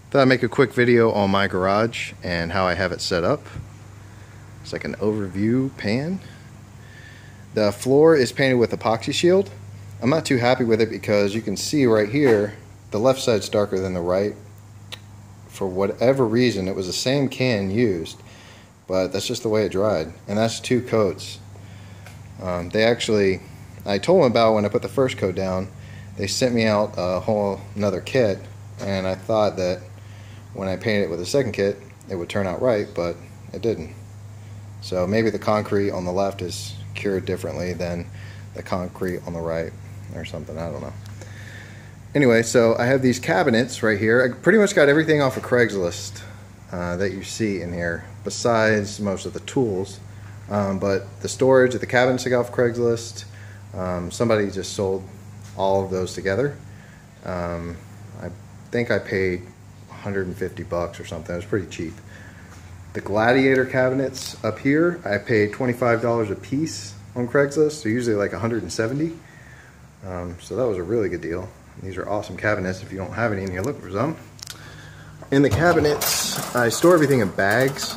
Thought I'd make a quick video on my garage and how I have it set up. It's like an overview pan. The floor is painted with epoxy shield. I'm not too happy with it because you can see right here the left side's darker than the right. For whatever reason, it was the same can used, but that's just the way it dried, and that's 2 coats. I told them about when I put the first coat down, they sent me out a whole another kit, and I thought that when I painted it with the second kit it would turn out right, but it didn't. So maybe the concrete on the left is cured differently than the concrete on the right or something, I don't know. Anyway, so I have these cabinets right here. I pretty much got everything off of Craigslist that you see in here, besides most of the tools. But the storage of the cabinets I got off Craigslist, somebody just sold all of those together. I think I paid $150 or something. It was pretty cheap. The Gladiator cabinets up here, I paid $25 a piece on Craigslist, so usually like $170. So that was a really good deal. These are awesome cabinets if you don't have any in here, look for some. In the cabinets, I store everything in bags.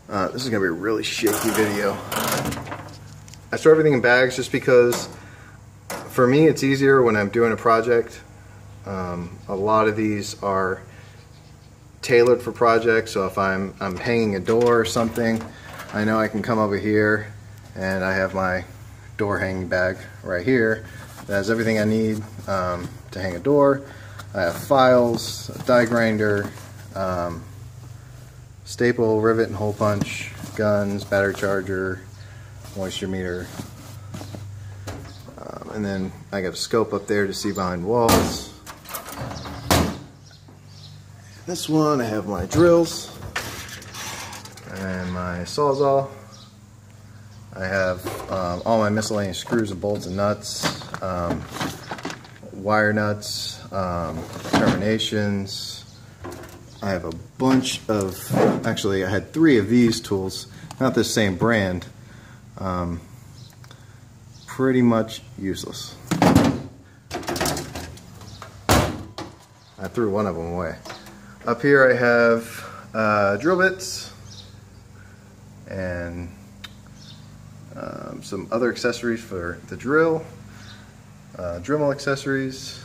This is going to be a really shaky video. I store everything in bags just because for me it's easier when I'm doing a project. A lot of these are tailored for projects, so if I'm hanging a door or something, I know I can come over here and I have my door hanging bag right here that has everything I need to hang a door. I have files, a die grinder, staple, rivet and hole punch, guns, battery charger, moisture meter, and then I got a scope up there to see behind walls. This one I have my drills and my Sawzall. I have all my miscellaneous screws and bolts and nuts, wire nuts, terminations. I have a bunch of, actually I had 3 of these tools, not the same brand, pretty much useless. I threw one of them away. Up here I have drill bits and some other accessories for the drill, Dremel accessories.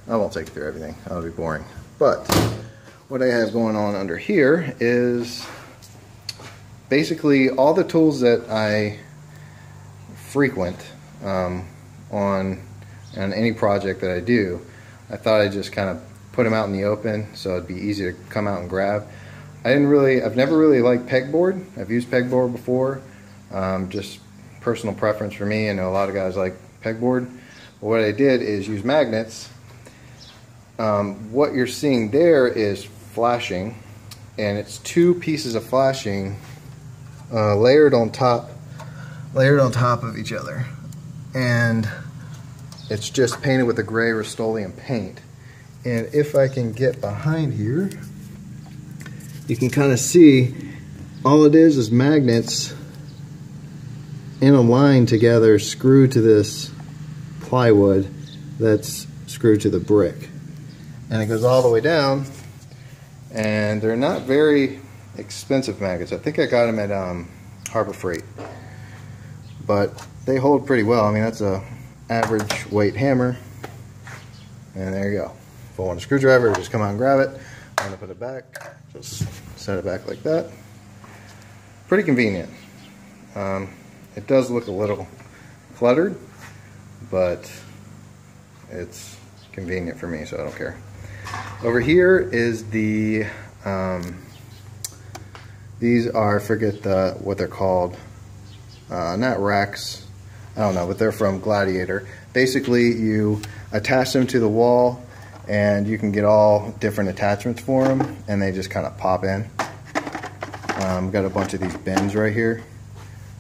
I won't take you through everything, that'll be boring. But what I have going on under here is basically all the tools that I frequent on any project that I do. I thought I'd just kind of put them out in the open so it'd be easy to come out and grab. I've never really liked pegboard. I've used pegboard before, just personal preference for me. I know a lot of guys like pegboard. But what I did is use magnets. What you're seeing there is flashing, and it's 2 pieces of flashing layered on top of each other, and it's just painted with a gray Rust-Oleum paint. And if I can get behind here, you can kind of see all it is magnets in a line together, screwed to this plywood that's screwed to the brick. And it goes all the way down, and they're not very expensive magnets. I think I got them at Harbor Freight, but they hold pretty well. I mean, that's a average weight hammer, and there you go. If I want a screwdriver, just come out and grab it. I'm gonna put it back, just set it back like that. Pretty convenient. It does look a little cluttered, but it's convenient for me, so I don't care. Over here is the, these are, I forget what they're called, not racks, I don't know, but they're from Gladiator. Basically, you attach them to the wall, and you can get all different attachments for them, and they just kind of pop in. Got a bunch of these bins right here,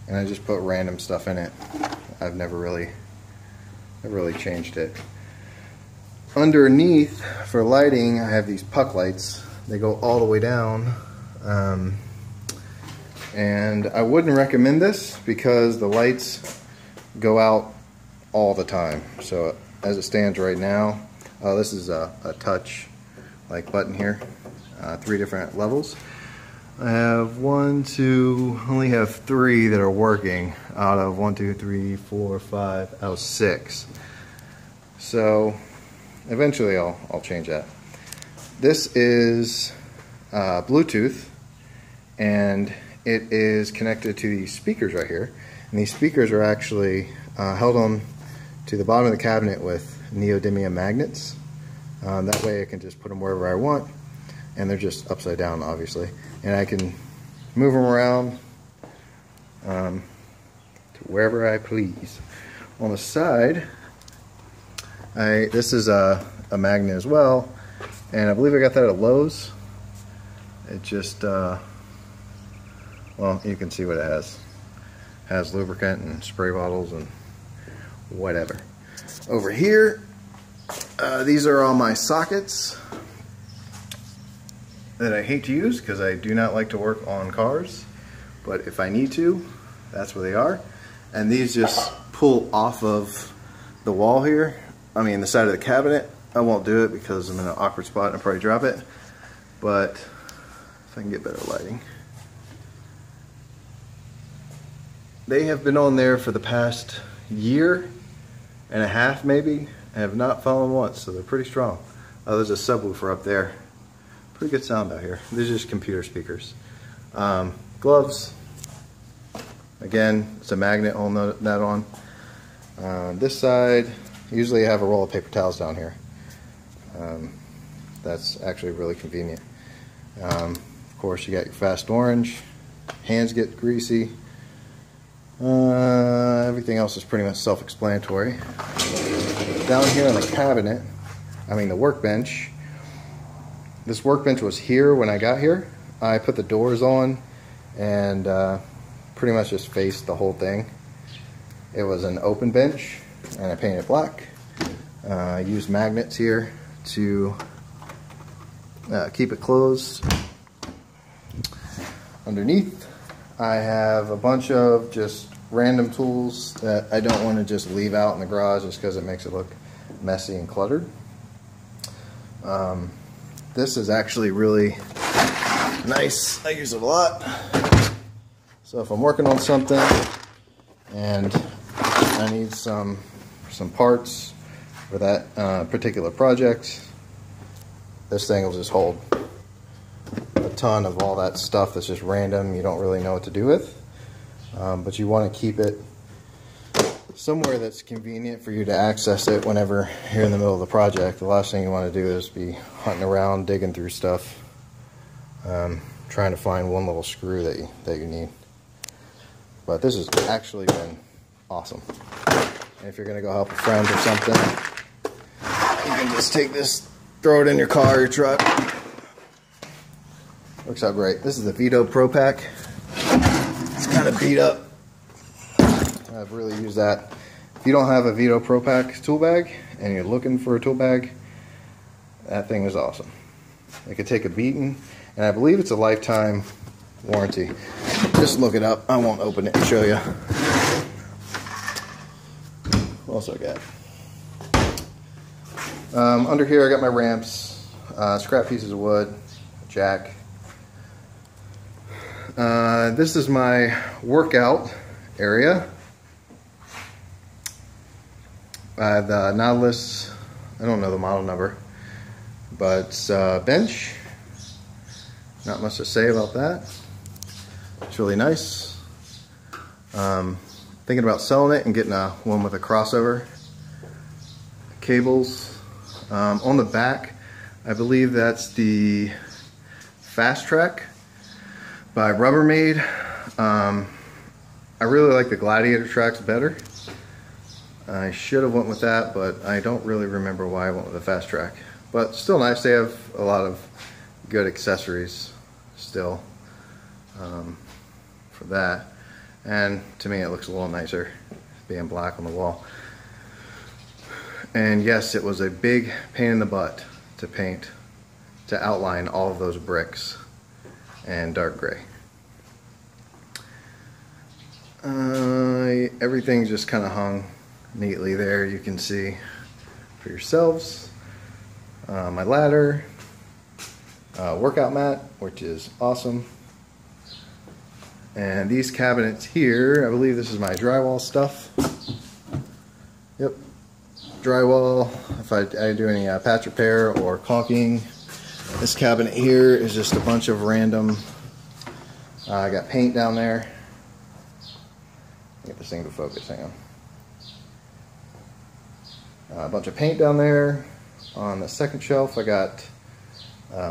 and I just put random stuff in it. I've never really changed it. Underneath, for lighting, I have these puck lights. They go all the way down, and I wouldn't recommend this because the lights go out all the time. So as it stands right now, this is a touch like button here, 3 different levels. I have only have 3 that are working out of 1, 2, 3, 4, 5 out of 6. So eventually I'll change that. This is Bluetooth, and it is connected to these speakers right here. And these speakers are actually held on to the bottom of the cabinet with neodymium magnets. That way I can just put them wherever I want, and they're just upside down, obviously. And I can move them around to wherever I please. On the side, this is a magnet as well, and I believe I got that at Lowe's. It just, well, you can see what it has. It has lubricant and spray bottles and whatever. Over here, these are all my sockets that I hate to use because I do not like to work on cars, but if I need to, that's where they are. And these just pull off of the wall here, I mean the side of the cabinet. I won't do it because I'm in an awkward spot and I'll probably drop it, but if I can get better lighting. They have been on there for the past year and a half maybe. I have not fallen once, so they're pretty strong. Oh, there's a subwoofer up there. Pretty good sound out here. These are just computer speakers. Gloves. Again, it's a magnet on that on. This side, usually I have a roll of paper towels down here. That's actually really convenient. Of course, you got your fast orange. Hands get greasy. Everything else is pretty much self-explanatory. Down here on the cabinet, the workbench. This workbench was here when I got here. I put the doors on and pretty much just faced the whole thing. It was an open bench and I painted it black. I used magnets here to keep it closed. Underneath, I have a bunch of just random tools that I don't want to just leave out in the garage just because it makes it look messy and cluttered. This is actually really nice. I use it a lot. So if I'm working on something and I need some parts for that particular project, this thing will just hold a ton of all that stuff that's just random, you don't really know what to do with. But you want to keep it somewhere that's convenient for you to access it whenever you're in the middle of the project. The last thing you want to do is be hunting around, digging through stuff, trying to find one little screw that you need. But this has actually been awesome. And if you're going to go help a friend or something, you can just take this, throw it in your car or your truck. Works out great. This is the Vito Pro Pack. It's kind of beat up. I've really used that. If you don't have a Vito Pro Pack tool bag and you're looking for a tool bag, that thing is awesome. It could take a beating, and I believe it's a lifetime warranty. Just look it up. I won't open it and show you. What else I got? Under here I got my ramps, scrap pieces of wood, jack. This is my workout area. The Nautilus, I don't know the model number, but it's bench. Not much to say about that. It's really nice. Thinking about selling it and getting one with a crossover cables. On the back, I believe that's the Fast Track by Rubbermaid. I really like the Gladiator tracks better. I should have went with that, but I don't really remember why I went with the Fast Track. But still nice. They have a lot of good accessories still for that. And to me it looks a little nicer being black on the wall. And yes, it was a big pain in the butt to paint, to outline all of those bricks and dark gray. Everything's just kind of hung neatly there, you can see for yourselves. My ladder, workout mat, which is awesome. And these cabinets here, I believe this is my drywall stuff. Yep, drywall, if I do any patch repair or caulking. This cabinet here is just a bunch of random, I got paint down there. Get this thing to focus, hang on. A bunch of paint down there. On the second shelf I got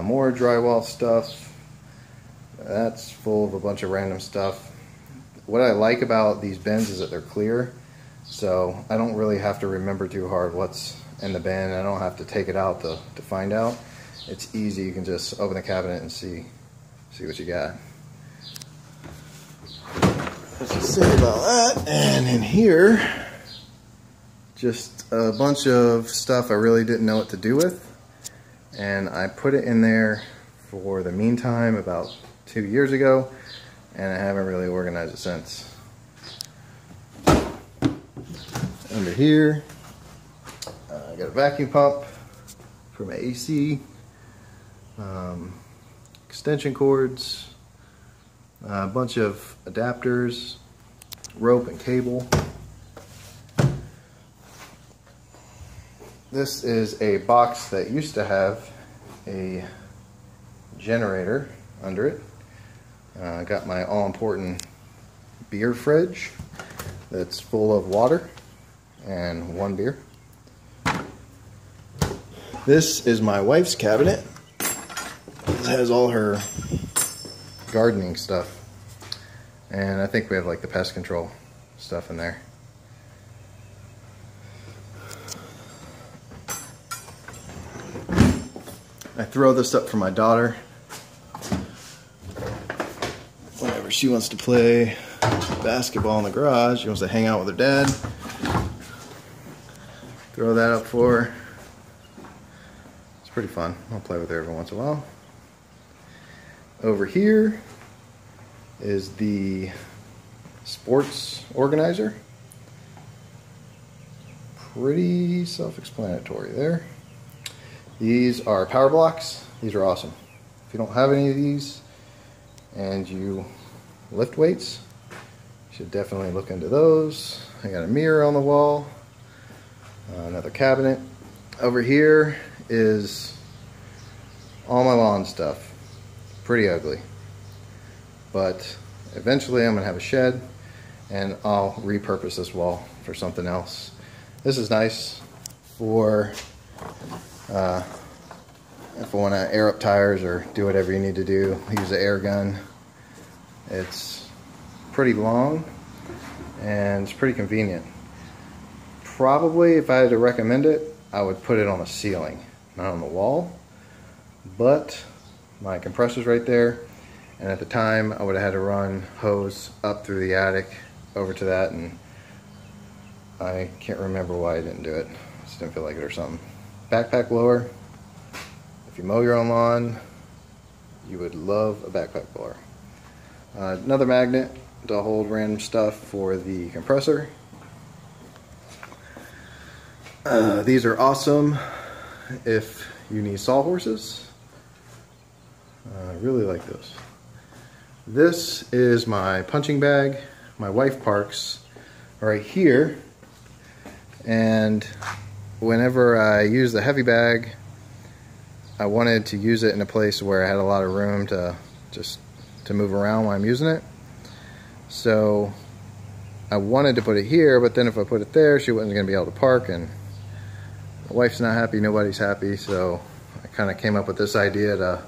more drywall stuff. That's full of a bunch of random stuff. What I like about these bins is that they're clear, so I don't really have to remember too hard what's in the bin. I don't have to take it out to find out. It's easy, you can just open the cabinet and see what you got. Let's just say about that. And in here, just a bunch of stuff I really didn't know what to do with, and I put it in there for the meantime about 2 years ago, and I haven't really organized it since. Under here, I got a vacuum pump for my AC, extension cords, a bunch of adapters, rope and cable. This is a box that used to have a generator under it. I got my all-important beer fridge that's full of water and one beer. This is my wife's cabinet. It has all her gardening stuff, and I think we have like the pest control stuff in there. I throw this up for my daughter whenever she wants to play basketball in the garage. She wants to hang out with her dad. Throw that up for her. It's pretty fun. I'll play with her every once in a while. Over here is the sports organizer. Pretty self-explanatory there. These are power blocks. These are awesome. If you don't have any of these and you lift weights, you should definitely look into those. I got a mirror on the wall, another cabinet. Over here is all my lawn stuff. Pretty ugly, but eventually I'm gonna have a shed and I'll repurpose this wall for something else. This is nice for if I want to air up tires or do whatever you need to do. Use the air gun. It's pretty long and it's pretty convenient. Probably if I had to recommend it, I would put it on the ceiling, not on the wall, but my compressor's right there, and at the time I would have had to run hose up through the attic over to that, and I can't remember why I didn't do it. Just didn't feel like it or something. Backpack blower. If you mow your own lawn, you would love a backpack blower. Another magnet to hold random stuff for the compressor. These are awesome if you need sawhorses. I really like those. This is my punching bag. My wife parks right here, and whenever I use the heavy bag, I wanted to use it in a place where I had a lot of room to move around while I'm using it. So I wanted to put it here, but then if I put it there, she wasn't going to be able to park, and my wife's not happy, nobody's happy. So I kind of came up with this idea to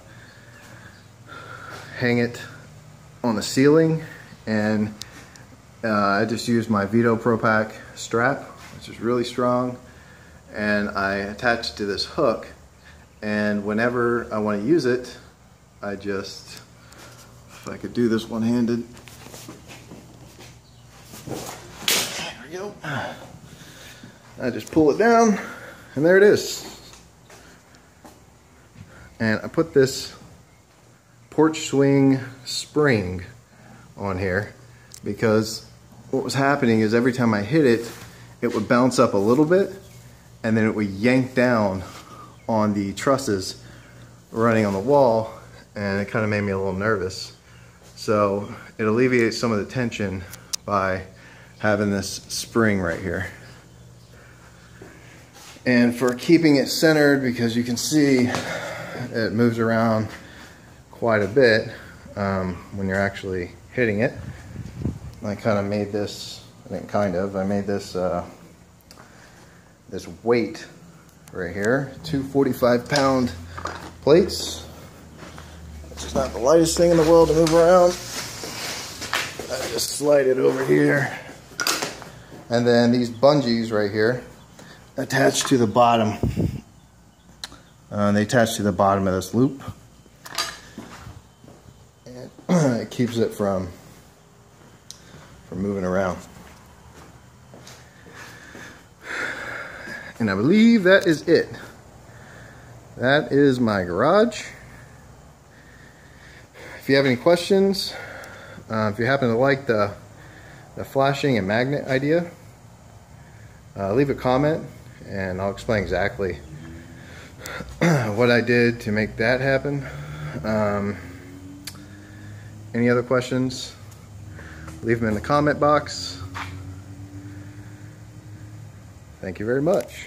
hang it on the ceiling, and I just used my Vito Pro Pack strap, which is really strong, and I attach it to this hook, and whenever I want to use it, I just, if I could do this one-handed, there we go, I just pull it down, and there it is. And I put this porch swing spring on here because what was happening is every time I hit it, it would bounce up a little bit and then it would yank down on the trusses running on the wall, and it kind of made me a little nervous. So it alleviates some of the tension by having this spring right here. And for keeping it centered, because you can see it moves around quite a bit when you're actually hitting it, I kind of made this, I made this this weight right here, 2 45-pound plates. It's not the lightest thing in the world to move around. I just slide it over here. And then these bungees right here attach to the bottom. They attach to the bottom of this loop. And it keeps it from moving around. And I believe that is it. That is my garage. If you have any questions, if you happen to like the flashing and magnet idea, leave a comment and I'll explain exactly what I did to make that happen. Any other questions? Leave them in the comment box. Thank you very much.